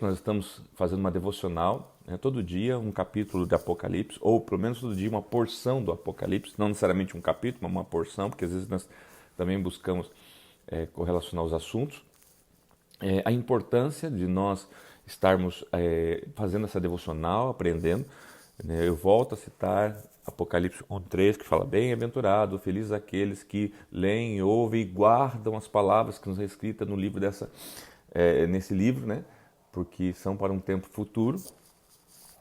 Nós estamos fazendo uma devocional, né, todo dia um capítulo de Apocalipse, ou pelo menos todo dia uma porção do Apocalipse, não necessariamente um capítulo, mas uma porção, porque às vezes nós também buscamos correlacionar os assuntos. A importância de nós estarmos fazendo essa devocional, aprendendo, né? Eu volto a citar Apocalipse 1:3, que fala: bem-aventurado, felizes aqueles que leem, ouvem e guardam as palavras que nos é escritas no livro nesse livro, né? Porque são para um tempo futuro.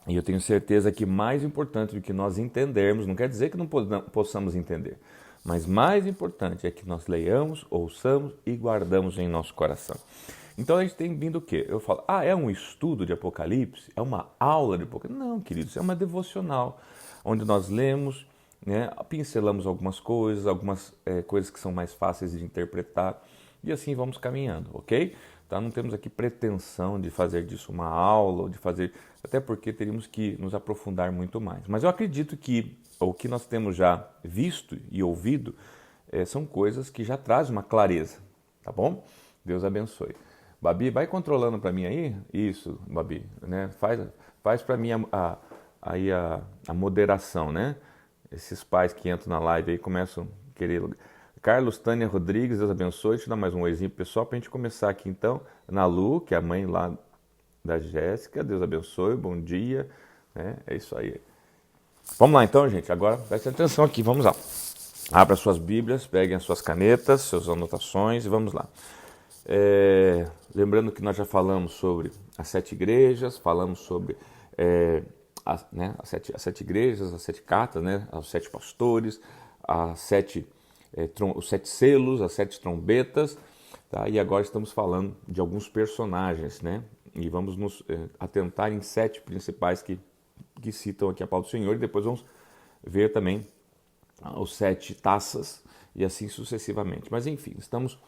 E eu tenho certeza que mais importante do que nós entendermos, não quer dizer que não possamos entender, mas mais importante é que nós leiamos, ouçamos e guardamos em nosso coração. Então a gente tem vindo o quê? Eu falo, é um estudo de Apocalipse? É uma aula de Apocalipse? Não, queridos, é uma devocional, onde nós lemos, né, pincelamos algumas coisas coisas que são mais fáceis de interpretar, e assim vamos caminhando, ok? Tá? Não temos aqui pretensão de fazer disso uma aula, ou de fazer, até porque teríamos que nos aprofundar muito mais. Mas eu acredito que o que nós temos já visto e ouvido são coisas que já trazem uma clareza, tá bom? Deus abençoe. Babi, vai controlando para mim aí? Isso, Babi, né? Faz para mim a moderação, né? Esses pais que entram na live aí começam a querer... Carlos, Tânia Rodrigues, Deus abençoe. Deixa eu dar mais um oizinho pessoal para a gente começar aqui então. Ana Lu, que é a mãe lá da Jéssica, Deus abençoe, bom dia. Né? É isso aí. Vamos lá então, gente. Agora preste atenção aqui, vamos lá. Abra suas Bíblias, peguem as suas canetas, suas anotações e vamos lá. Lembrando que nós já falamos sobre as 7 igrejas, falamos sobre as 7 igrejas, as 7 cartas, né? Os 7 pastores, os 7 selos, as 7 trombetas, tá? E agora estamos falando de alguns personagens, né? E vamos nos atentar em 7 principais que citam aqui a palavra do Senhor, e depois vamos ver também os 7 taças e assim sucessivamente. Mas enfim, estamos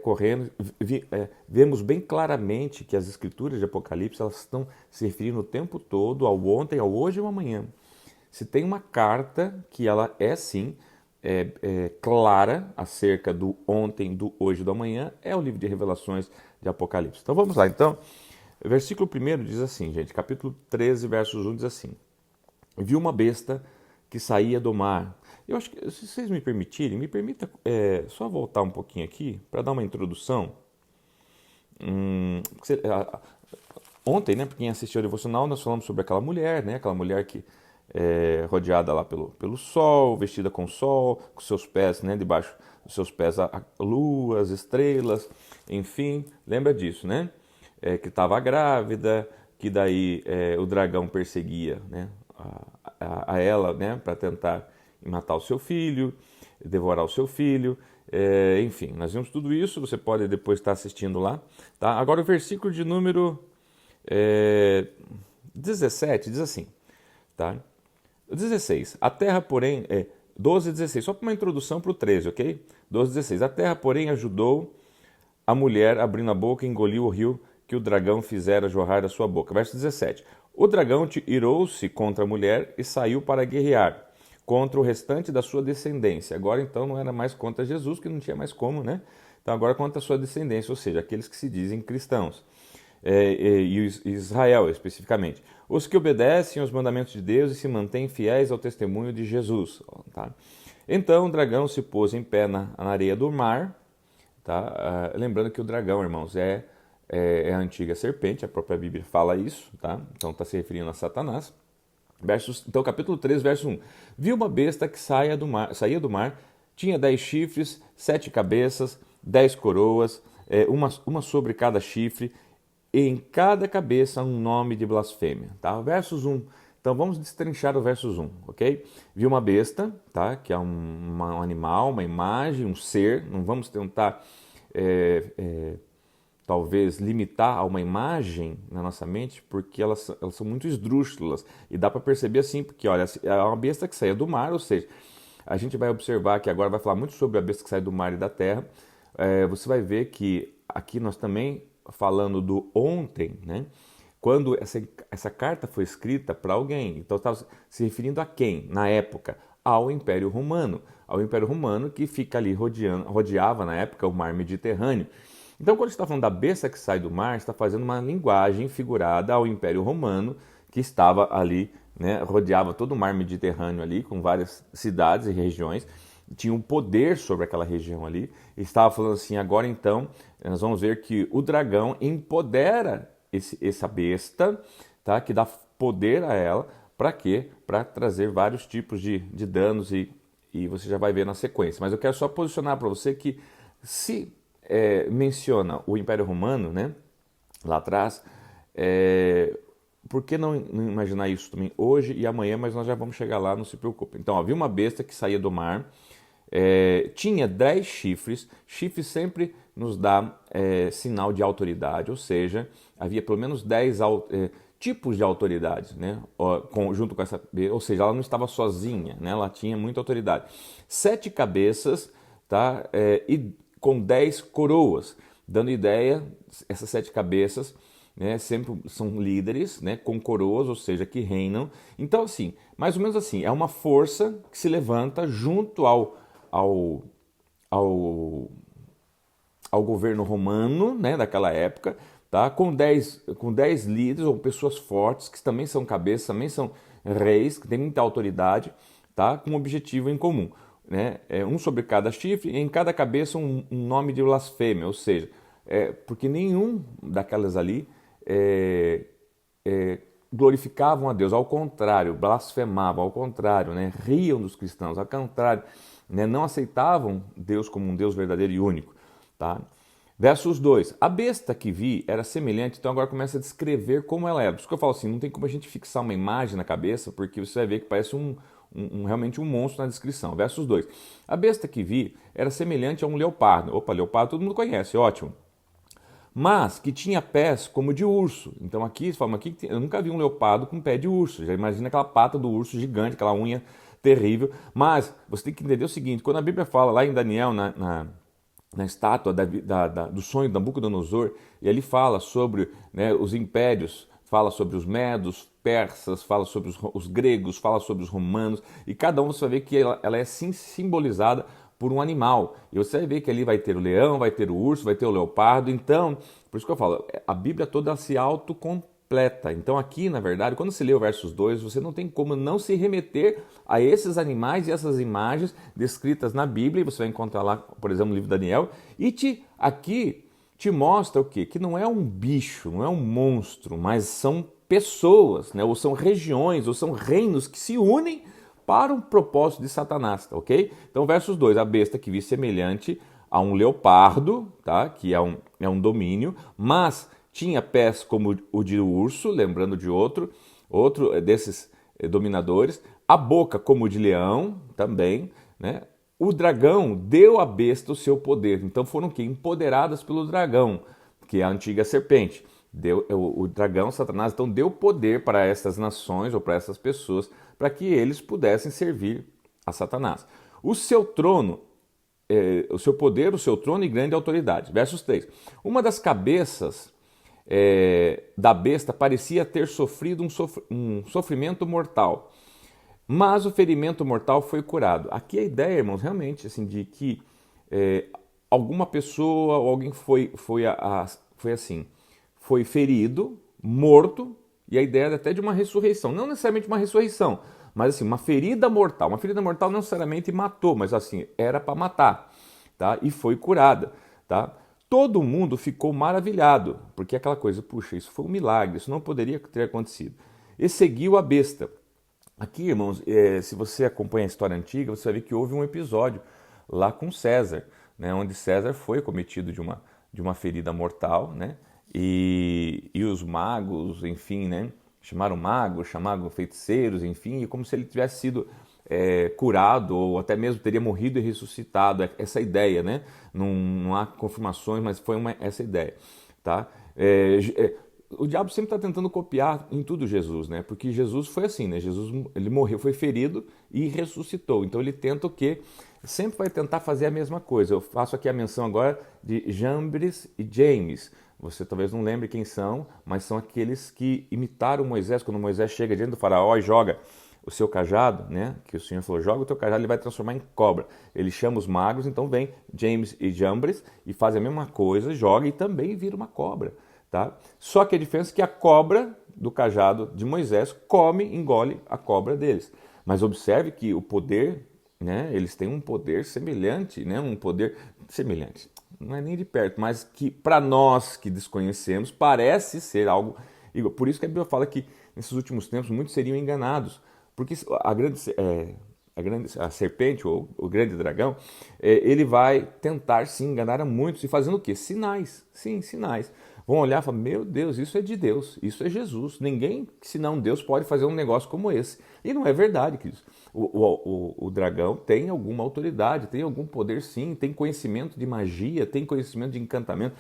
correndo, vemos bem claramente que as escrituras de Apocalipse elas estão se referindo o tempo todo ao ontem, ao hoje e ao amanhã. Se tem uma carta que ela é sim clara acerca do ontem, do hoje e do amanhã, é o livro de Revelações de Apocalipse. Então vamos lá. Então, o versículo 1 diz assim, gente, capítulo 13, versos 1 diz assim: vi uma besta que saía do mar. Eu acho que, se vocês me permitirem, me permita só voltar um pouquinho aqui para dar uma introdução. Ontem, né, para quem assistiu ao devocional, nós falamos sobre aquela mulher, né, aquela mulher que rodeada lá pelo sol, vestida com o sol, com seus pés, né, debaixo dos seus pés a lua, as estrelas, enfim, lembra disso, né? Que estava grávida, que daí o dragão perseguia, né, a ela, né, para tentar matar o seu filho, devorar o seu filho, enfim, nós vimos tudo isso, você pode depois estar assistindo lá, tá? Agora o versículo de número 17 diz assim, tá? 16, a terra porém, 12 e 16, só para uma introdução para o 13, ok? 12 e 16, a terra porém ajudou a mulher, abrindo a boca, engoliu o rio que o dragão fizera jorrar da sua boca. Verso 17, o dragão irou-se contra a mulher e saiu para guerrear contra o restante da sua descendência. Agora então não era mais contra Jesus, que não tinha mais como, né? Então agora contra a sua descendência, ou seja, aqueles que se dizem cristãos. E Israel especificamente, os que obedecem aos mandamentos de Deus e se mantêm fiéis ao testemunho de Jesus. Tá? Então o dragão se pôs em pé na areia do mar, tá? Lembrando que o dragão, irmãos, é a antiga serpente, a própria Bíblia fala isso, tá? Então está se referindo a Satanás. Então capítulo 3, verso 1, viu uma besta que saía do mar, tinha 10 chifres, 7 cabeças, 10 coroas, uma sobre cada chifre, em cada cabeça um nome de blasfêmia, tá? Versos 1. Então vamos destrinchar o versos 1, ok? Viu uma besta, tá? Que é um animal, uma imagem, um ser. Não vamos tentar talvez limitar a uma imagem na nossa mente, porque elas são muito esdrúxulas. E dá para perceber assim, porque olha, é uma besta que saía do mar, ou seja, a gente vai observar que agora vai falar muito sobre a besta que sai do mar e da terra. Você vai ver que aqui nós também falando do ontem, né? Quando essa carta foi escrita para alguém, então estava se referindo a quem? Na época, ao Império Romano. Ao Império Romano que fica ali rodeava na época o mar Mediterrâneo. Então, quando a gente está falando da besta que sai do mar, está fazendo uma linguagem figurada ao Império Romano, que estava ali, né, rodeava todo o mar Mediterrâneo ali, com várias cidades e regiões, tinha um poder sobre aquela região ali, e estava falando assim, agora então, nós vamos ver que o dragão empodera essa besta, tá, que dá poder a ela, para quê? Para trazer vários tipos de danos e você já vai ver na sequência. Mas eu quero só posicionar para você que se menciona o Império Romano, né, lá atrás, por que não imaginar isso também hoje e amanhã, mas nós já vamos chegar lá, não se preocupe. Então, havia uma besta que saía do mar, tinha 10 chifres, chifre sempre nos dá sinal de autoridade, ou seja, havia pelo menos 10 tipos de autoridade, né? Junto com essa, ou seja, ela não estava sozinha, né? Ela tinha muita autoridade. 7 cabeças, tá? E com 10 coroas, dando ideia, essas 7 cabeças, né, sempre são líderes, né, com coroas, ou seja, que reinam. Então, assim, mais ou menos assim, é uma força que se levanta junto ao, ao governo romano, né, daquela época, tá, com 10 líderes ou pessoas fortes, que também são cabeças, também são reis, que têm muita autoridade, tá, com um objetivo em comum. Né, um sobre cada chifre, e em cada cabeça um nome de blasfêmia, ou seja, porque nenhum daquelas ali glorificavam a Deus, ao contrário, blasfemavam, ao contrário, né, riam dos cristãos, ao contrário, né, não aceitavam Deus como um Deus verdadeiro e único. Tá? Versos 2, a besta que vi era semelhante, então agora começa a descrever como ela era. Por isso que eu falo assim, não tem como a gente fixar uma imagem na cabeça, porque você vai ver que parece realmente um monstro na descrição. Versos 2, a besta que vi era semelhante a um leopardo. Opa, leopardo todo mundo conhece, ótimo. Mas que tinha pés como de urso. Então aqui, eu nunca vi um leopardo com pé de urso. Já imagina aquela pata do urso gigante, aquela unha terrível. Mas você tem que entender o seguinte, quando a Bíblia fala lá em Daniel, na estátua do sonho de Nabucodonosor, e ele fala sobre, né, os impérios, fala sobre os medos, persas, fala sobre os gregos, fala sobre os romanos, e cada um você vai ver que ela é simbolizada por um animal. E você vai ver que ali vai ter o leão, vai ter o urso, vai ter o leopardo. Então, por isso que eu falo, a Bíblia toda se autocompleta. Então aqui, na verdade, quando você lê o versos 2, você não tem como não se remeter a esses animais e essas imagens descritas na Bíblia, e você vai encontrar lá, por exemplo, no livro de Daniel, e aqui te mostra o quê? Que não é um bicho, não é um monstro, mas são pessoas, né? Ou são regiões, ou são reinos que se unem para um propósito de Satanás, tá, ok? Então, versos 2, a besta que vi semelhante a um leopardo, tá? Que é um domínio, mas tinha pés como o de urso, lembrando de outro desses dominadores, a boca como o de leão, também, né? O dragão deu à besta o seu poder, então foram que empoderadas pelo dragão, que é a antiga serpente. O dragão, Satanás, então deu poder para essas nações ou para essas pessoas, para que eles pudessem servir a Satanás. O seu trono, o seu poder, o seu trono e grande autoridade. Versos 3. Uma das cabeças da besta parecia ter sofrido um sofrimento mortal, mas o ferimento mortal foi curado. Aqui a ideia, irmãos, realmente, assim, de que alguma pessoa ou alguém foi assim, foi ferido, morto, e a ideia até de uma ressurreição. Não necessariamente uma ressurreição, mas assim, uma ferida mortal. Uma ferida mortal não necessariamente matou, mas assim, era para matar, tá? E foi curada, tá? Todo mundo ficou maravilhado, porque aquela coisa, puxa, isso foi um milagre, isso não poderia ter acontecido. E seguiu a besta. Aqui, irmãos, se você acompanha a história antiga, você vai ver que houve um episódio lá com César, né, onde César foi cometido de uma ferida mortal, né? E os magos, enfim, né, chamaram feiticeiros, enfim, e como se ele tivesse sido curado ou até mesmo teria morrido e ressuscitado, essa ideia, né? Não há confirmações, mas foi essa ideia, tá? O diabo sempre está tentando copiar em tudo Jesus, né? Porque Jesus foi assim, né? Jesus, ele morreu, foi ferido e ressuscitou. Então ele tenta o quê? Sempre vai tentar fazer a mesma coisa. Eu faço aqui a menção agora de Jambres e James. Você talvez não lembre quem são, mas são aqueles que imitaram Moisés, quando Moisés chega diante do faraó e joga o seu cajado, né? Que o Senhor falou, joga o teu cajado, ele vai transformar em cobra. Ele chama os magos, então vem James e Jambres e faz a mesma coisa, joga e também vira uma cobra, tá? Só que a diferença é que a cobra do cajado de Moisés engole a cobra deles. Mas observe que o poder, né? Eles têm um poder semelhante, né? Um poder semelhante, não é nem de perto, mas que para nós que desconhecemos parece ser algo igual. Por isso que a Bíblia fala que nesses últimos tempos muitos seriam enganados, porque a serpente ou o grande dragão, ele vai tentar se enganar a muitos e fazendo o quê? Sinais, sim, sinais. Vão olhar e falar, meu Deus, isso é de Deus, isso é Jesus. Ninguém, senão Deus, pode fazer um negócio como esse. E não é verdade, queridos. O dragão tem alguma autoridade, tem algum poder sim, tem conhecimento de magia, tem conhecimento de encantamento.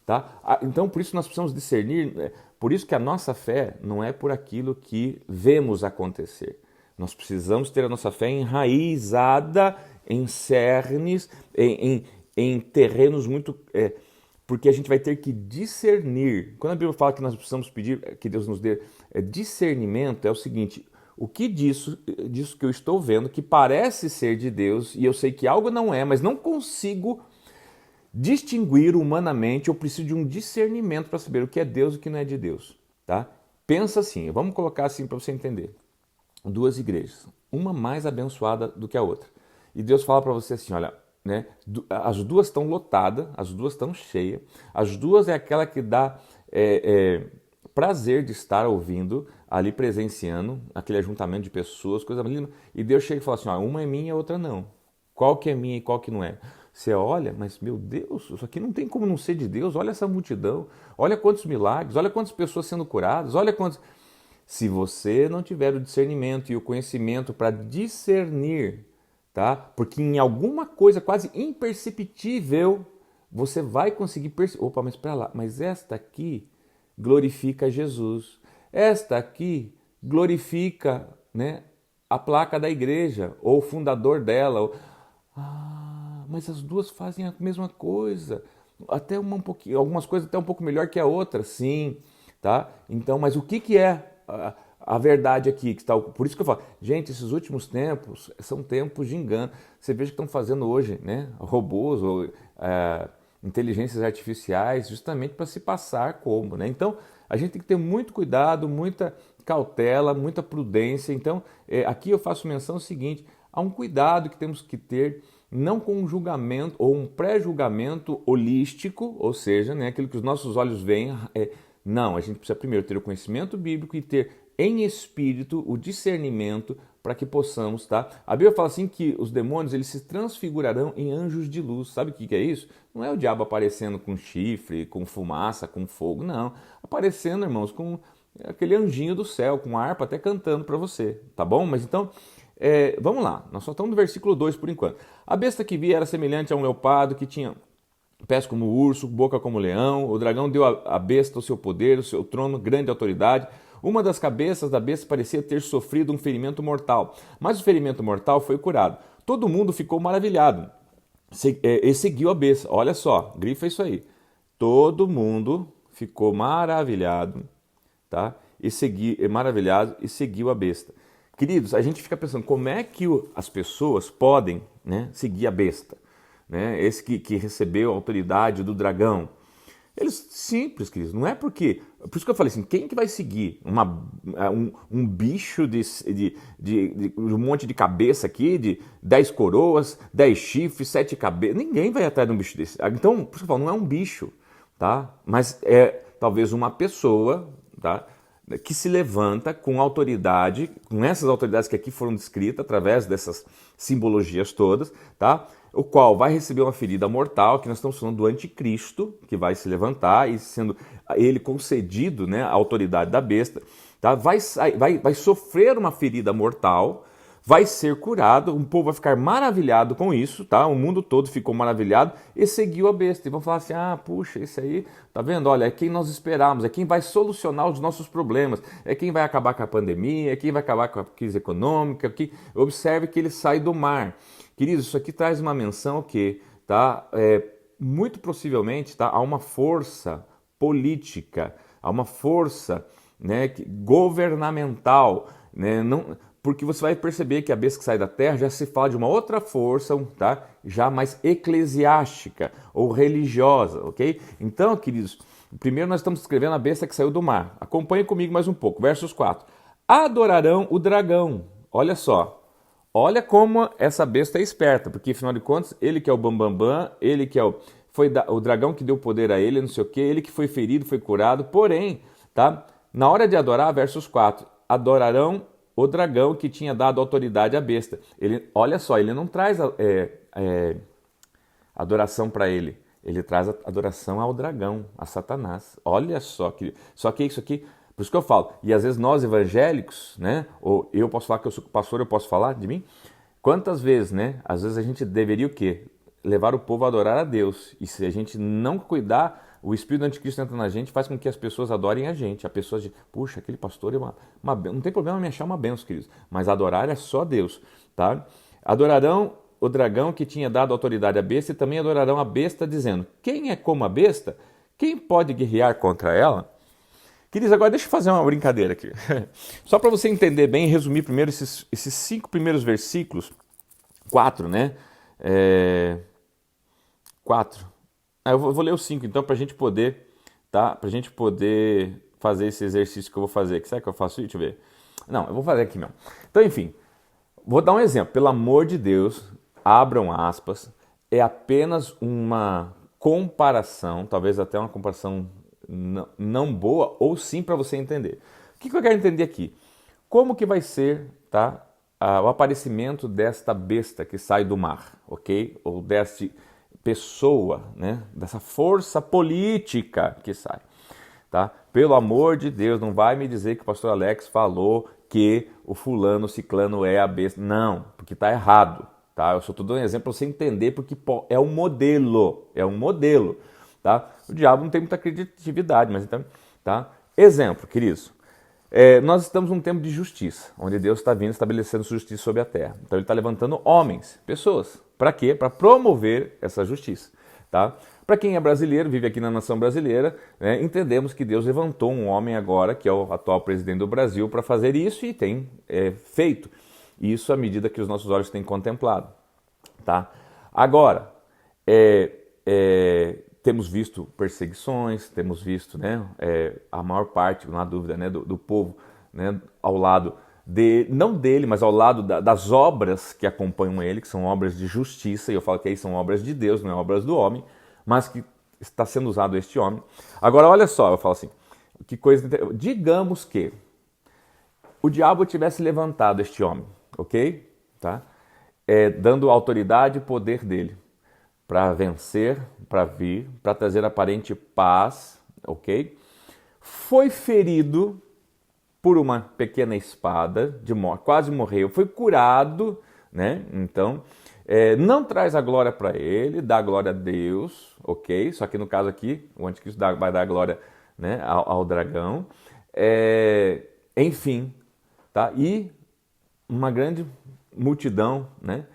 Tá? Então, por isso nós precisamos discernir, por isso que a nossa fé não é por aquilo que vemos acontecer. Nós precisamos ter a nossa fé enraizada em cernes, em terrenos muito... porque a gente vai ter que discernir. Quando a Bíblia fala que nós precisamos pedir que Deus nos dê discernimento, é o seguinte, o que disso que eu estou vendo, que parece ser de Deus, e eu sei que algo não é, mas não consigo distinguir humanamente, eu preciso de um discernimento para saber o que é Deus e o que não é de Deus. Tá? Pensa assim, vamos colocar assim para você entender. Duas igrejas, uma mais abençoada do que a outra. E Deus fala para você assim, olha, né, as duas estão lotadas, as duas estão cheias, as duas é aquela que dá prazer de estar ouvindo, ali presenciando, aquele ajuntamento de pessoas, coisa linda. E Deus chega e fala assim, ó, uma é minha e a outra não. Qual que é minha e qual que não é? Você olha, mas meu Deus, isso aqui não tem como não ser de Deus. Olha essa multidão, olha quantos milagres, olha quantas pessoas sendo curadas, olha quantos... Se você não tiver o discernimento e o conhecimento para discernir, tá? Porque em alguma coisa quase imperceptível você vai conseguir perceber. Opa, mas espera lá, mas esta aqui glorifica Jesus. Esta aqui glorifica, né, a placa da igreja ou o fundador dela. Mas as duas fazem a mesma coisa. Até um pouquinho, algumas coisas até um pouco melhor que a outra, sim, tá? Então, mas o que é a verdade aqui? Que está, por isso que eu falo, gente, esses últimos tempos são tempos de engano. Você veja que estão fazendo hoje, né? Robôs ou inteligências artificiais, justamente para se passar como, né? Então, a gente tem que ter muito cuidado, muita cautela, muita prudência. Então, aqui eu faço menção ao seguinte: há um cuidado que temos que ter, não com um julgamento ou um pré-julgamento holístico, ou seja, né, aquilo que os nossos olhos veem. Não, a gente precisa primeiro ter o conhecimento bíblico e ter em espírito o discernimento para que possamos, tá? A Bíblia fala assim que os demônios eles se transfigurarão em anjos de luz. Sabe o que é isso? Não é o diabo aparecendo com chifre, com fumaça, com fogo, não. Aparecendo, irmãos, com aquele anjinho do céu, com harpa até cantando para você, tá bom? Mas então, vamos lá, nós só estamos no versículo 2 por enquanto. A besta que vi era semelhante a um leopardo que tinha pés como urso, boca como leão. O dragão deu à besta o seu poder, o seu trono, grande autoridade. Uma das cabeças da besta parecia ter sofrido um ferimento mortal, mas o ferimento mortal foi curado. Todo mundo ficou maravilhado e seguiu a besta. Olha só, grifa isso aí. Todo mundo ficou maravilhado, tá? Maravilhado e seguiu a besta. Queridos, a gente fica pensando, como é que as pessoas podem, né, seguir a besta? Né? Esse que recebeu a autoridade do dragão. Eles, simples, queridos, não é porque... Por isso que eu falei assim, quem que vai seguir um bicho de um monte de cabeça aqui, de 10 coroas, 10 chifres, 7 cabeças? Ninguém vai atrás de um bicho desse. Então, por isso que eu falo, não é um bicho, tá? Mas é talvez uma pessoa, tá, que se levanta com autoridade, com essas autoridades que aqui foram descritas através dessas simbologias todas, tá? O qual vai receber uma ferida mortal, que nós estamos falando do anticristo, que vai se levantar e sendo ele concedido, né, a autoridade da besta, tá? Vai sofrer uma ferida mortal, vai ser curado, o povo vai ficar maravilhado com isso, tá? O mundo todo ficou maravilhado e seguiu a besta. E vão falar assim, puxa, isso aí, tá vendo? Olha, é quem nós esperamos, é quem vai solucionar os nossos problemas, é quem vai acabar com a pandemia, é quem vai acabar com a crise econômica, que observe que ele sai do mar. Queridos, isso aqui traz uma menção que, tá? Muito possivelmente, tá? Há uma força política, há uma força, né, governamental, né? Não, porque você vai perceber que a besta que sai da terra já se fala de uma outra força, tá? Já mais eclesiástica ou religiosa, ok? Então, queridos, primeiro nós estamos escrevendo a besta que saiu do mar. Acompanhe comigo mais um pouco, versos 4. Adorarão o dragão. Olha só, olha como essa besta é esperta, porque afinal de contas, ele que é o bambambam, ele que é o dragão que deu poder a ele, não sei o que, ele que foi ferido, foi curado, porém, tá? Na hora de adorar, versos 4, adorarão o dragão que tinha dado autoridade à besta. Ele, olha só, ele não traz adoração para ele. Ele traz adoração ao dragão, a Satanás. Olha só que isso aqui, por isso que eu falo. E às vezes nós evangélicos, né? Ou eu posso falar que eu sou pastor, eu posso falar de mim? Quantas vezes, né? Às vezes a gente deveria o quê? Levar o povo a adorar a Deus. E se a gente não cuidar, o espírito do anticristo entra na gente, faz com que as pessoas adorem a gente. A pessoa diz, puxa, aquele pastor é uma não tem problema me achar uma benção, queridos. Mas adorar é só Deus, tá? Adorarão o dragão que tinha dado autoridade à besta e também adorarão a besta, dizendo, quem é como a besta? Quem pode guerrear contra ela? Queridos, agora deixa eu fazer uma brincadeira aqui. Só para você entender bem e resumir primeiro esses 5 primeiros versículos. 4, né? 4. Eu vou ler os 5, então, para a gente poder, tá? Para a gente poder fazer esse exercício que eu vou fazer. Será que eu faço isso? Deixa eu ver. Não, eu vou fazer aqui mesmo. Então, enfim, vou dar um exemplo. Pelo amor de Deus, abram aspas. É apenas uma comparação, talvez até uma comparação não boa, ou sim para você entender. O que eu quero entender aqui? Como que vai ser, tá? O aparecimento desta besta que sai do mar, ok? Ou desta pessoa, né? Dessa força política que sai, tá? Pelo amor de Deus, não vai me dizer que o pastor Alex falou que o fulano, o ciclano é a besta. Não, porque está errado, tá? Eu só estou dando um exemplo para você entender, porque é um modelo, tá? O diabo não tem muita criatividade, mas então, tá? Exemplo, queridos. Nós estamos num tempo de justiça, onde Deus está vindo estabelecendo justiça sobre a terra. Então ele está levantando homens, pessoas. Para quê? Para promover essa justiça. Tá? Para quem é brasileiro, vive aqui na nação brasileira, né, entendemos que Deus levantou um homem agora, que é o atual presidente do Brasil, para fazer isso e tem feito isso à medida que os nossos olhos têm contemplado. Tá? Agora, temos visto perseguições, temos visto, né, a maior parte, não há dúvida, né, do povo, né, ao lado não dele, mas ao lado das obras que acompanham ele, que são obras de justiça, e eu falo que aí são obras de Deus, não é obras do homem, mas que está sendo usado este homem. Agora, olha só, eu falo assim, que coisa, digamos que o diabo tivesse levantado este homem, ok? Tá? Dando autoridade e poder dele para vencer, para vir, para trazer aparente paz, ok? Foi ferido por uma pequena espada de morte, quase morreu, foi curado, né? Então, não traz a glória para ele, dá glória a Deus, ok? Só que no caso aqui, o anticristo vai dar glória, né, ao dragão. Enfim, tá? E uma grande multidão, né,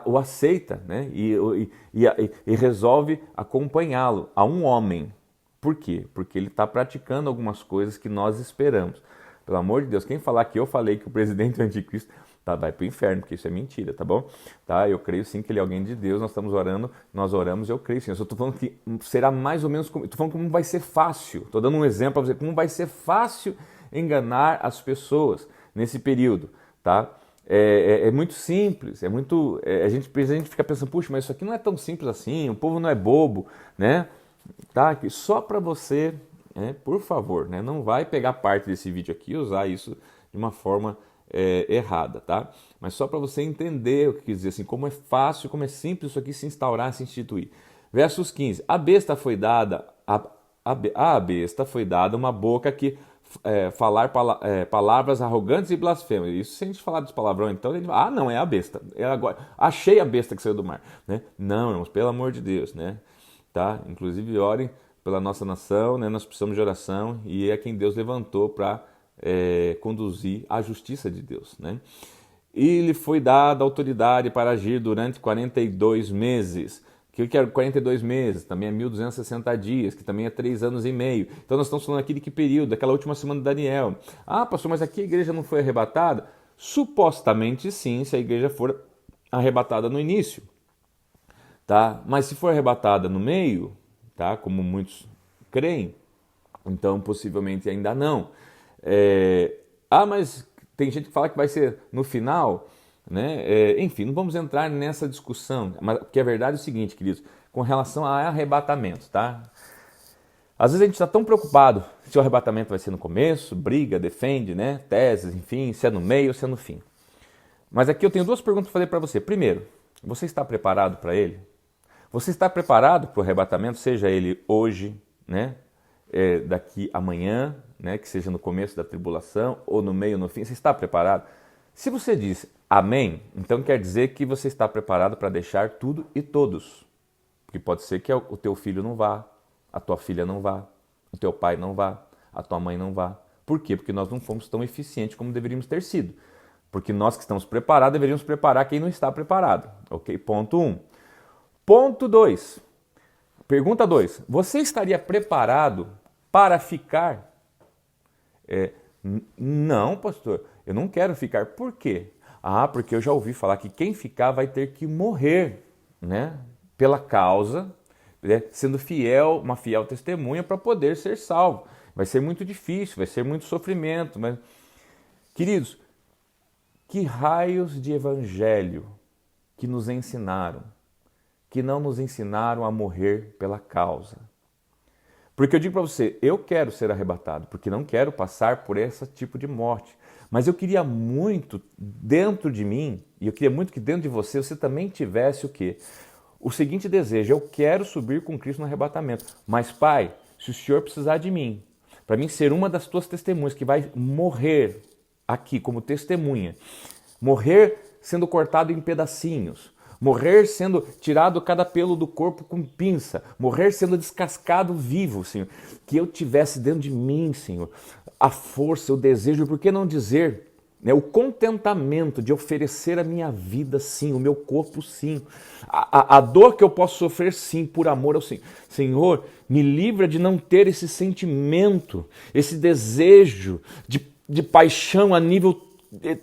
o aceita, né, e resolve acompanhá-lo, a um homem. Por quê? Porque ele está praticando algumas coisas que nós esperamos. Pelo amor de Deus, quem falar que eu falei que o presidente é anticristo, tá, vai para o inferno, porque isso é mentira, tá bom? Tá, eu creio sim que ele é alguém de Deus, nós estamos orando, nós oramos, eu creio sim. Eu só estou falando que será mais ou menos, estou falando como vai ser fácil, estou dando um exemplo para você, como vai ser fácil enganar as pessoas nesse período, tá? É muito simples, a gente fica pensando, puxa, mas isso aqui não é tão simples assim, o povo não é bobo, né? Tá? Só para você, por favor, né? Não vai pegar parte desse vídeo aqui e usar isso de uma forma errada, tá? Mas só para você entender o que quis dizer, assim, como é fácil, como é simples isso aqui se instaurar, se instituir. Versos 15, a besta foi dada uma boca que falar palavras arrogantes e blasfemas. Isso, se a gente falar dos palavrões, então, ele vai, não, é a besta. Agora, achei a besta que saiu do mar. Né? Não, irmãos, pelo amor de Deus, né? Tá? Inclusive, orem pela nossa nação, né? Nós precisamos de oração e é quem Deus levantou para conduzir a justiça de Deus. Né? E lhe foi dada autoridade para agir durante 42 meses. Que é 42 meses, também é 1.260 dias, que também é 3 anos e meio. Então nós estamos falando aqui de que período? Daquela última semana de Daniel. Ah, pastor, mas aqui a igreja não foi arrebatada? Supostamente sim, se a igreja for arrebatada no início, tá? Mas se for arrebatada no meio, tá? Como muitos creem, então possivelmente ainda não. Mas tem gente que fala que vai ser no final, né? Enfim, não vamos entrar nessa discussão, mas porque a verdade é o seguinte, queridos, com relação a arrebatamento, tá? Às vezes a gente está tão preocupado se o arrebatamento vai ser no começo, briga, defende, né? Teses, enfim, se é no meio ou se é no fim. Mas aqui eu tenho duas perguntas para fazer para você. Primeiro, você está preparado para ele? Você está preparado para o arrebatamento, seja ele hoje, né? Daqui amanhã, né? Que seja no começo da tribulação ou no meio ou no fim? Você está preparado? Se você diz amém, então quer dizer que você está preparado para deixar tudo e todos. Porque pode ser que o teu filho não vá, a tua filha não vá, o teu pai não vá, a tua mãe não vá. Por quê? Porque nós não fomos tão eficientes como deveríamos ter sido. Porque nós que estamos preparados deveríamos preparar quem não está preparado. Ok? Ponto 1. Ponto 2. Pergunta 2. Você estaria preparado para ficar? Não, pastor. Eu não quero ficar. Por quê? Porque eu já ouvi falar que quem ficar vai ter que morrer, né? Pela causa, né? Sendo fiel, uma fiel testemunha para poder ser salvo. Vai ser muito difícil, vai ser muito sofrimento. Mas, queridos, que raios de evangelho que nos ensinaram, que não nos ensinaram a morrer pela causa. Porque eu digo para você, eu quero ser arrebatado, porque não quero passar por esse tipo de morte. Mas eu queria muito dentro de mim, e eu queria muito que dentro de você também tivesse o quê? O seguinte desejo, eu quero subir com Cristo no arrebatamento. Mas Pai, se o Senhor precisar de mim, para mim ser uma das tuas testemunhas que vai morrer aqui como testemunha, morrer sendo cortado em pedacinhos, morrer sendo tirado cada pelo do corpo com pinça, morrer sendo descascado vivo, Senhor, que eu tivesse dentro de mim, Senhor, a força, o desejo, por que não dizer, né, o contentamento de oferecer a minha vida, sim, o meu corpo, sim, a dor que eu posso sofrer, sim, por amor ao Senhor. Senhor, me livra de não ter esse sentimento, esse desejo de paixão a nível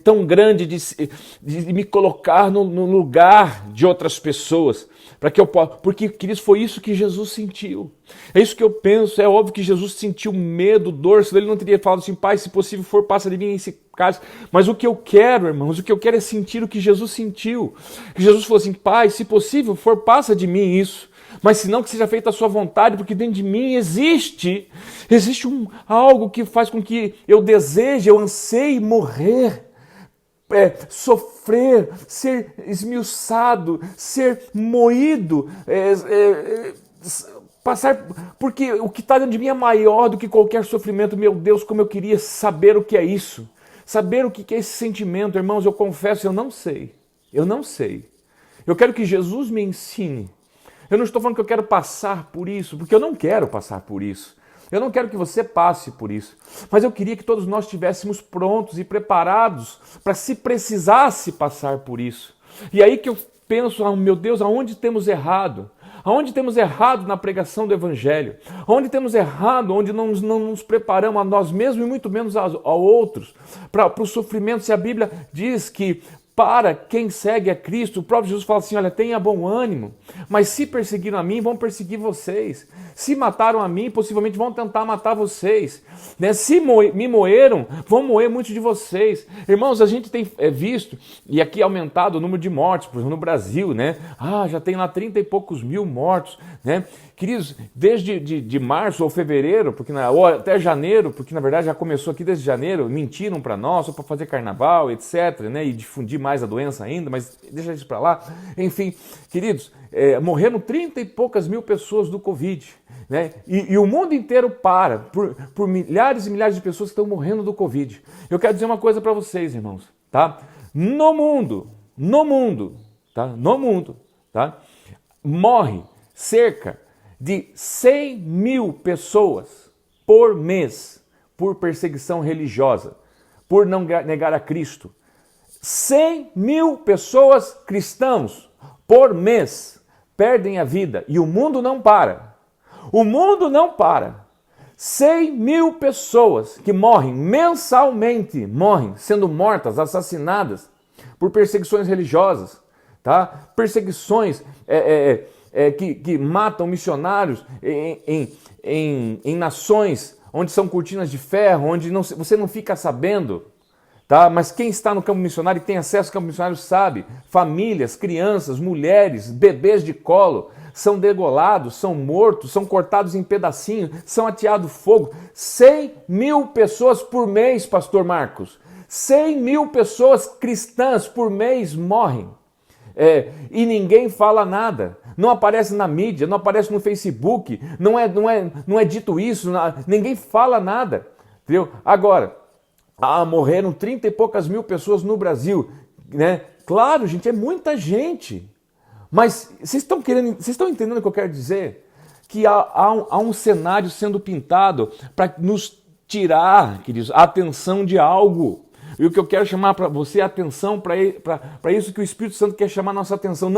tão grande de me colocar no lugar de outras pessoas, para que eu possa, porque, queridos, foi isso que Jesus sentiu. É isso que eu penso. É óbvio que Jesus sentiu medo, dor, senão ele não teria falado assim, Pai, se possível for, passa de mim esse caso. Mas o que eu quero, irmãos, o que eu quero é sentir o que Jesus sentiu. Que Jesus falou assim, Pai, se possível for, passa de mim isso. Mas se não, que seja feita a sua vontade, porque dentro de mim existe algo que faz com que eu deseje, eu anseie morrer, sofrer, ser esmiuçado, ser moído, passar, porque o que está dentro de mim é maior do que qualquer sofrimento. Meu Deus, como eu queria saber o que é isso, saber o que é esse sentimento. Irmãos, eu confesso, eu não sei, eu quero que Jesus me ensine. Eu não estou falando que eu quero passar por isso, porque eu não quero passar por isso. Eu não quero que você passe por isso. Mas eu queria que todos nós estivéssemos prontos e preparados para, se precisasse, passar por isso. E aí que eu penso, meu Deus, aonde temos errado? Aonde temos errado na pregação do Evangelho? Aonde temos errado, onde não nos preparamos a nós mesmos e muito menos a outros para o sofrimento? Se a Bíblia diz que para quem segue a Cristo, o próprio Jesus fala assim, olha, tenha bom ânimo, mas se perseguiram a mim, vão perseguir vocês. Se mataram a mim, possivelmente vão tentar matar vocês. Né? Se me moeram, vão moer muitos de vocês. Irmãos, a gente tem visto, e aqui aumentado o número de mortes, por exemplo, no Brasil, né? Já tem lá 30 e poucos mil mortos, né? Queridos, desde de março ou fevereiro, ou até janeiro, porque na verdade já começou aqui desde janeiro, mentiram para nós, só para fazer carnaval, etc., né? E difundir mais a doença ainda, mas deixa isso para lá. Enfim, queridos, morreram 30 e poucas mil pessoas do Covid, né? E o mundo inteiro para, por milhares e milhares de pessoas que estão morrendo do Covid. Eu quero dizer uma coisa para vocês, irmãos, tá? No mundo, tá? Morre cerca de 100 mil pessoas por mês por perseguição religiosa, por não negar a Cristo. 100 mil pessoas cristãos por mês perdem a vida e o mundo não para. O mundo não para. 100.000 pessoas que morrem mensalmente, morrem sendo mortas, assassinadas por perseguições religiosas, tá? Perseguições que matam missionários em nações onde são cortinas de ferro, onde você não fica sabendo. Tá? Mas quem está no campo missionário e tem acesso ao campo missionário sabe. Famílias, crianças, mulheres, bebês de colo são degolados, são mortos, são cortados em pedacinhos, são ateados fogo. 100.000 pessoas por mês, pastor Marcos. 100.000 pessoas cristãs por mês morrem. E ninguém fala nada. Não aparece na mídia, não aparece no Facebook, não é dito isso, ninguém fala nada. Entendeu? Agora, morreram 30 e poucas mil pessoas no Brasil, né? Claro, gente, é muita gente. Mas vocês estão entendendo o que eu quero dizer? Que há um cenário sendo pintado para nos tirar, queridos, a atenção de algo. E o que eu quero chamar para você é atenção para isso que o Espírito Santo quer chamar a nossa atenção.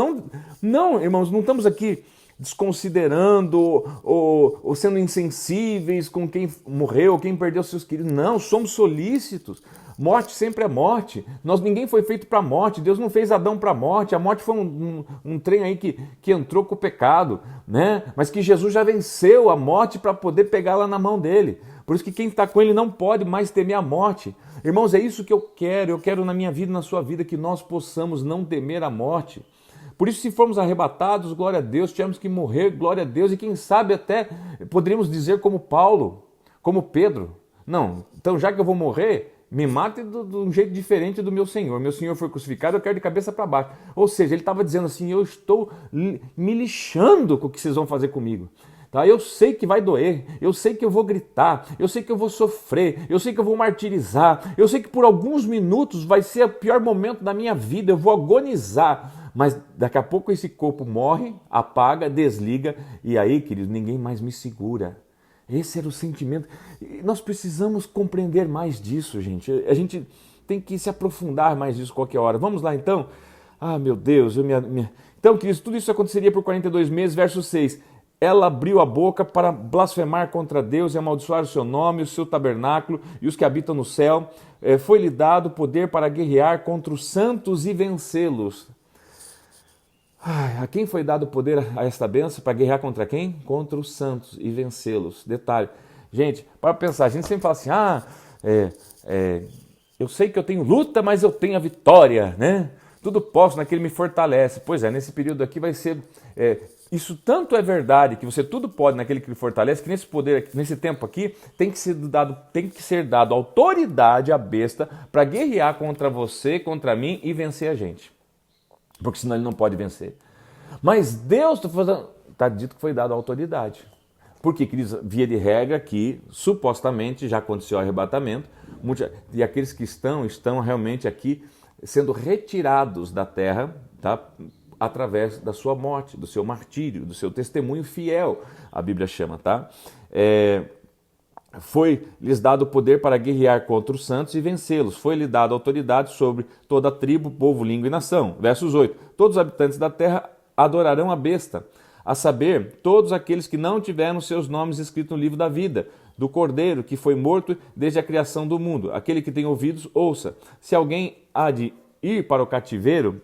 Não, irmãos, não estamos aqui desconsiderando ou sendo insensíveis com quem morreu, quem perdeu seus queridos. Não, somos solícitos. Morte sempre é morte. Ninguém foi feito para a morte. Deus não fez Adão para a morte. A morte foi um trem aí que entrou com o pecado, né? Mas que Jesus já venceu a morte para poder pegá-la na mão dele. Por isso que quem está com ele não pode mais temer a morte. Irmãos, é isso que eu quero. Eu quero na minha vida, na sua vida, que nós possamos não temer a morte. Por isso, se formos arrebatados, glória a Deus, tivermos que morrer, glória a Deus, e quem sabe até poderíamos dizer como Paulo, como Pedro, não, então já que eu vou morrer, me mate de um jeito diferente do meu Senhor. Meu Senhor foi crucificado, eu quero de cabeça para baixo. Ou seja, ele estava dizendo assim, eu estou me lixando com o que vocês vão fazer comigo. Tá? Eu sei que vai doer, eu sei que eu vou gritar, eu sei que eu vou sofrer, eu sei que eu vou martirizar, eu sei que por alguns minutos vai ser o pior momento da minha vida, eu vou agonizar. Mas daqui a pouco esse corpo morre, apaga, desliga, e aí, querido, ninguém mais me segura. Esse era o sentimento. E nós precisamos compreender mais disso, gente. A gente tem que se aprofundar mais disso qualquer hora. Vamos lá, então? Ah, meu Deus. Então, queridos, tudo isso aconteceria por 42 meses, verso 6. Ela abriu a boca para blasfemar contra Deus e amaldiçoar o seu nome, o seu tabernáculo e os que habitam no céu. Foi-lhe dado poder para guerrear contra os santos e vencê-los. A quem foi dado o poder a esta bênção para guerrear contra quem? Contra os santos e vencê-los. Detalhe. Gente, para pensar, a gente sempre fala assim, eu sei que eu tenho luta, mas eu tenho a vitória, né? Tudo posso naquele me fortalece. Pois é, nesse período aqui vai ser... isso tanto é verdade, que você tudo pode naquele que lhe fortalece, que nesse poder, nesse tempo aqui, tem que ser dado autoridade à besta para guerrear contra você, contra mim e vencer a gente. Porque senão ele não pode vencer. Mas Deus está dito que foi dado a autoridade. Porque, queridos, via de regra que supostamente já aconteceu o arrebatamento, e aqueles que estão realmente aqui sendo retirados da terra, tá? Através da sua morte, do seu martírio, do seu testemunho fiel, a Bíblia chama, tá? Foi-lhes dado o poder para guerrear contra os santos e vencê-los. Foi-lhe dado autoridade sobre toda a tribo, povo, língua e nação. Versos 8. Todos os habitantes da terra adorarão a besta, a saber, todos aqueles que não tiveram seus nomes escritos no livro da vida, do Cordeiro, que foi morto desde a criação do mundo. Aquele que tem ouvidos, ouça. Se alguém há de ir para o cativeiro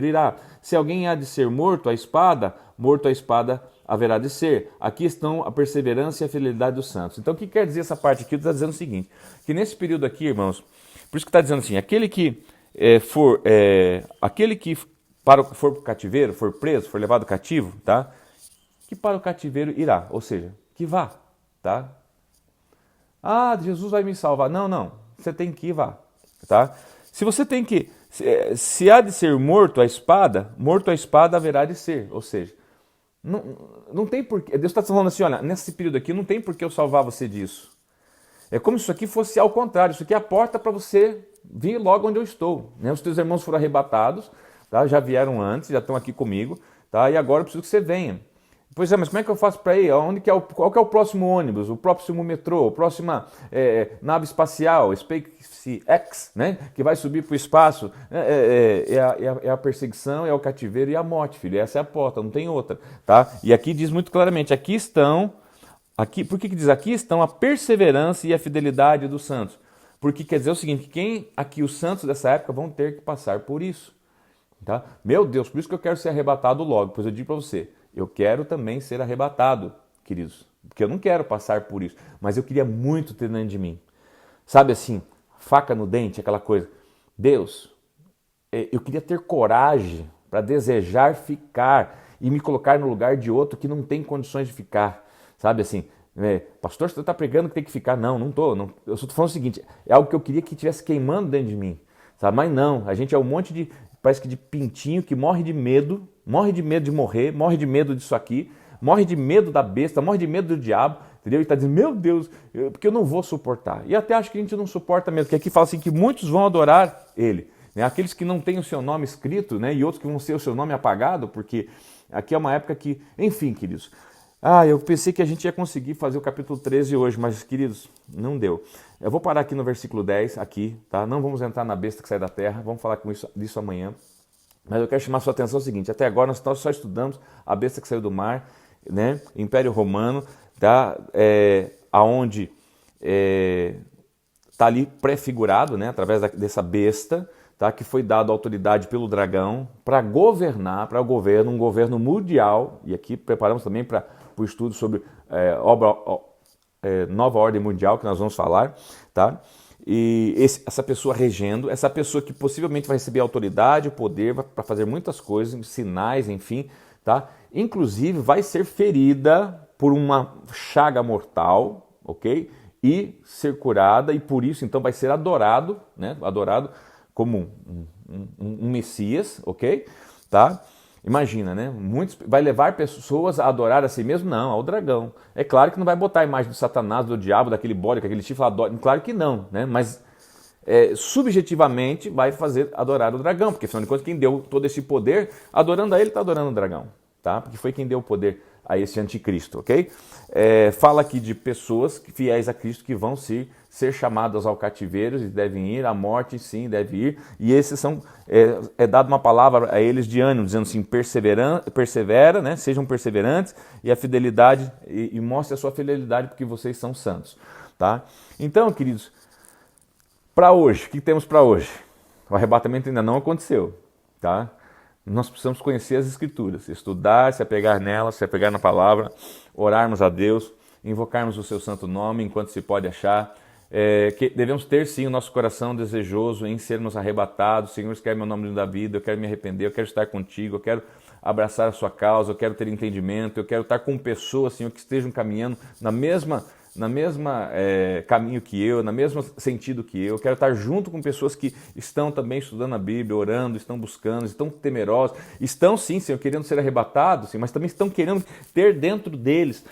irá. Se alguém há de ser morto à espada haverá de ser. Aqui estão a perseverança e a fidelidade dos santos. Então, o que quer dizer essa parte aqui? Está dizendo o seguinte, que nesse período aqui, irmãos, por isso que está dizendo assim, aquele que for para o cativeiro, for preso, for levado cativo, tá? Que para o cativeiro irá, ou seja, que vá, tá? Ah, Jesus vai me salvar. Não, você tem que ir, vá, tá? Se você tem que, se há de ser morto à espada haverá de ser, ou seja, não tem porquê. Deus está falando assim, olha, nesse período aqui não tem por que eu salvar você disso. É como se isso aqui fosse ao contrário, isso aqui é a porta para você vir logo onde eu estou. Né? Os teus irmãos foram arrebatados, tá? Já vieram antes, já estão aqui comigo, tá? E agora eu preciso que você venha. Pois é, mas como é que eu faço para ir? Qual que é o próximo ônibus, o próximo metrô, a próxima nave espacial, SpaceX, né? Que vai subir para o espaço? É a perseguição, é o cativeiro e a morte, filho. Essa é a porta, não tem outra. Tá? E aqui diz muito claramente, aqui estão aqui, por que diz aqui estão a perseverança e a fidelidade dos santos? Porque quer dizer o seguinte, quem aqui, os santos dessa época, vão ter que passar por isso. Tá? Meu Deus, por isso que eu quero ser arrebatado logo, pois eu digo para você, eu quero também ser arrebatado, queridos, porque eu não quero passar por isso, mas eu queria muito ter dentro de mim. Sabe assim, faca no dente, aquela coisa. Deus, eu queria ter coragem para desejar ficar e me colocar no lugar de outro que não tem condições de ficar. Sabe assim, pastor, você está pregando que tem que ficar. Não, não estou. Não, eu só estou falando o seguinte, é algo que eu queria que estivesse queimando dentro de mim. Sabe? Mas não, a gente é um monte de, parece que de pintinho que morre de medo de morrer, morre de medo disso aqui, morre de medo da besta, morre de medo do diabo, entendeu? E está dizendo, meu Deus, porque eu não vou suportar. E até acho que a gente não suporta mesmo, porque aqui fala assim que muitos vão adorar ele. Né? Aqueles que não têm o seu nome escrito, né? E outros que vão ter o seu nome apagado, porque aqui é uma época que, enfim, queridos, eu pensei que a gente ia conseguir fazer o capítulo 13 hoje, mas, queridos, não deu. Eu vou parar aqui no versículo 10, aqui, tá? Não vamos entrar na besta que sai da terra, vamos falar disso amanhã. Mas eu quero chamar a sua atenção ao seguinte, até agora nós só estudamos a besta que saiu do mar, né? Império Romano, tá? Aonde está ali prefigurado, né? Através dessa besta, tá? Que foi dado autoridade pelo dragão para governar, para o governo, um governo mundial, e aqui preparamos também para o estudo sobre nova ordem mundial, que nós vamos falar, tá? E essa pessoa regendo, essa pessoa que possivelmente vai receber autoridade, o poder para fazer muitas coisas, sinais, enfim, tá? Inclusive vai ser ferida por uma chaga mortal, ok? E ser curada, e por isso então vai ser adorado, né? Adorado como um Messias, ok? Tá? Imagina, né? Vai levar pessoas a adorar a si mesmo? Não, ao dragão. É claro que não vai botar a imagem do Satanás, do diabo, daquele bode, aquele chifre, claro que não, né? Mas subjetivamente vai fazer adorar o dragão, porque afinal de contas quem deu todo esse poder, adorando a ele, está adorando o dragão, tá? Porque foi quem deu o poder a esse anticristo, ok? Fala aqui de pessoas fiéis a Cristo que vão ser chamadas ao cativeiro e devem ir, à morte sim, deve ir, e esses são, dado uma palavra a eles de ânimo, dizendo assim, persevera, né? Sejam perseverantes, e a fidelidade, e mostre a sua fidelidade porque vocês são santos, tá? Então, queridos, para hoje, o que temos para hoje? O arrebatamento ainda não aconteceu, tá? Nós precisamos conhecer as Escrituras, estudar, se apegar nelas, se apegar na palavra, orarmos a Deus, invocarmos o seu santo nome enquanto se pode achar. Que devemos ter sim o nosso coração desejoso em sermos arrebatados. Senhor, se quer meu nome da vida, eu quero me arrepender, eu quero estar contigo, eu quero abraçar a sua causa, eu quero ter entendimento, eu quero estar com pessoas, Senhor, que estejam caminhando na mesma caminho que eu, no mesmo sentido que eu quero estar junto com pessoas que estão também estudando a Bíblia, orando, estão buscando, estão temerosos, estão sim, Senhor, querendo ser arrebatados, sim, mas também estão querendo ter dentro deles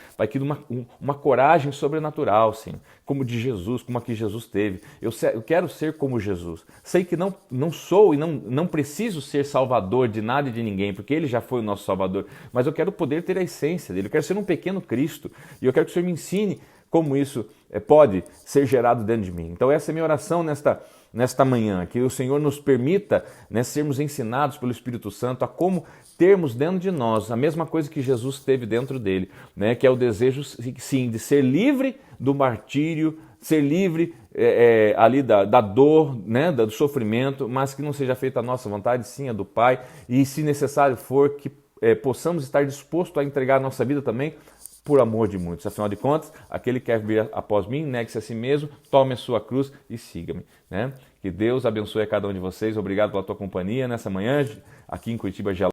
uma coragem sobrenatural, sim, como de Jesus, como a que Jesus teve. Eu quero ser como Jesus. Sei que não sou e não preciso ser salvador de nada e de ninguém, porque Ele já foi o nosso salvador, mas eu quero poder ter a essência dele, eu quero ser um pequeno Cristo, e eu quero que o Senhor me ensine como isso pode ser gerado dentro de mim. Então essa é a minha oração nesta manhã, que o Senhor nos permita, né, sermos ensinados pelo Espírito Santo a como termos dentro de nós a mesma coisa que Jesus teve dentro dele, né, que é o desejo, sim, de ser livre do martírio, ser livre ali da dor, né, do sofrimento, mas que não seja feita a nossa vontade, sim, a do Pai, e se necessário for, que possamos estar dispostos a entregar a nossa vida também por amor de muitos. Afinal de contas, aquele que quer vir após mim, negue-se a si mesmo, tome a sua cruz e siga-me, né? Que Deus abençoe a cada um de vocês. Obrigado pela tua companhia nessa manhã, aqui em Curitiba,